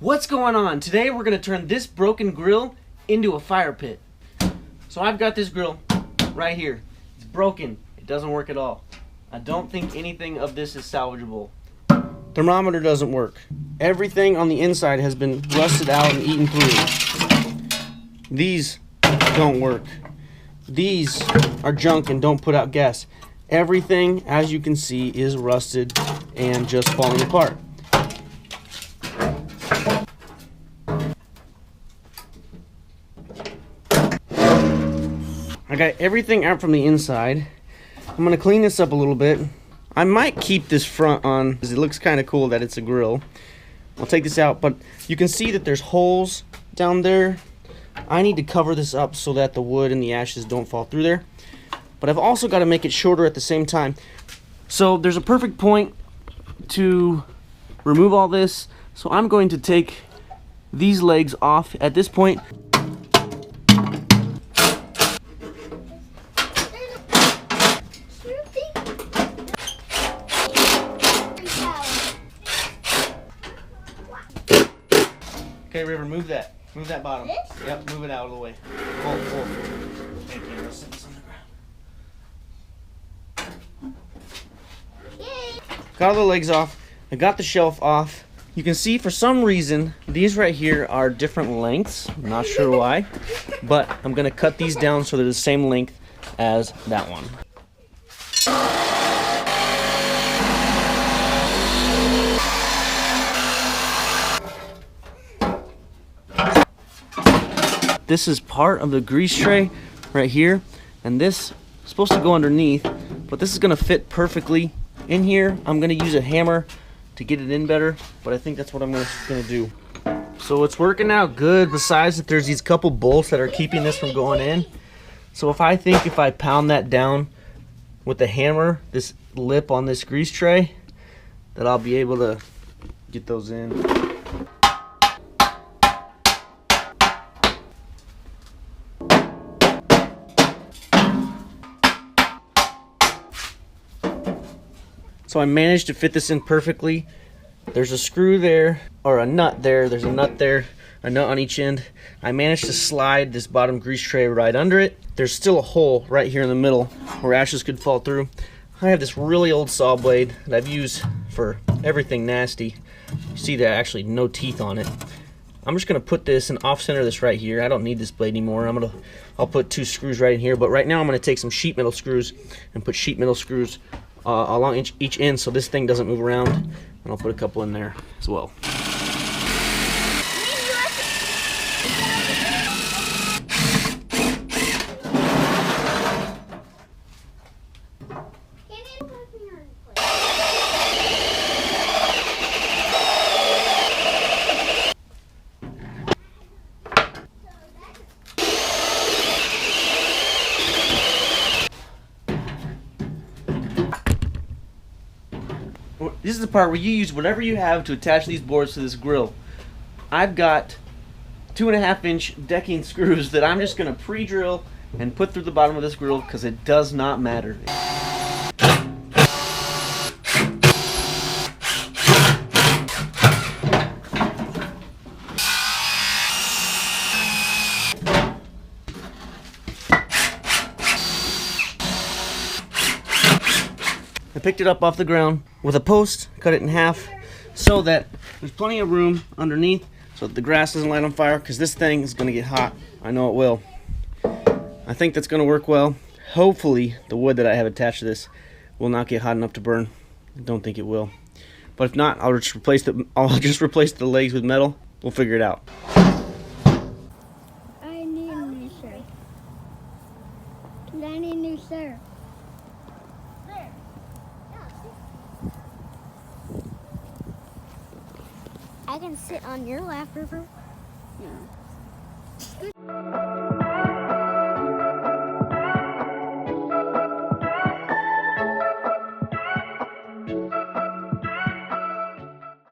What's going on? Today we're going to turn this broken grill into a fire pit. So I've got this grill right here. It's broken. It doesn't work at all. I don't think anything of this is salvageable. Thermometer doesn't work. Everything on the inside has been rusted out and eaten through. These don't work. These are junk and don't put out gas. Everything, as you can see, is rusted and just falling apart. I got everything out from the inside. I'm gonna clean this up a little bit. I might keep this front on because it looks kind of cool that it's a grill. I'll take this out, but you can see that there's holes down there. I need to cover this up so that the wood and the ashes don't fall through there. But I've also got to make it shorter at the same time. So there's a perfect point to remove all this. So I'm going to take these legs off at this point. Okay, River, move that. Move that bottom. This? Yep, move it out of the way. Pull. Thank you. Let's set this on the ground. Yay! Got all the legs off. I got the shelf off. You can see for some reason these right here are different lengths. I'm not sure why, but I'm gonna cut these down so they're the same length as that one. This is part of the grease tray right here, and this is supposed to go underneath, but this is gonna fit perfectly in here. I'm gonna use a hammer to get it in better, but I think that's what I'm gonna do. So it's working out good, besides that there's these couple bolts that are keeping this from going in. So if I pound that down with the hammer, this lip on this grease tray, that I'll be able to get those in. So I managed to fit this in perfectly. There's a screw there, or a nut there. There's a nut there, a nut on each end. I managed to slide this bottom grease tray right under it. There's still a hole right here in the middle where ashes could fall through. I have this really old saw blade that I've used for everything nasty. You see there actually no teeth on it. I'm just gonna put this and off-center this right here. I don't need this blade anymore. I'll put 2 screws right in here, but right now I'm gonna take some sheet metal screws and put sheet metal screws along each end so this thing doesn't move around, and I'll put a couple in there as well. This is the part where you use whatever you have to attach these boards to this grill. I've got 2.5-inch decking screws that I'm just going to pre-drill and put through the bottom of this grill because it does not matter. I picked it up off the ground with a post, cut it in half so that there's plenty of room underneath so that the grass doesn't light on fire, because this thing is going to get hot. I know it will. I think that's going to work well. Hopefully the wood that I have attached to this will not get hot enough to burn. I don't think it will. But if not, I'll just replace the legs with metal. We'll figure it out. I need a new shirt. I need a new shirt. I can sit on your lap, River. Yeah.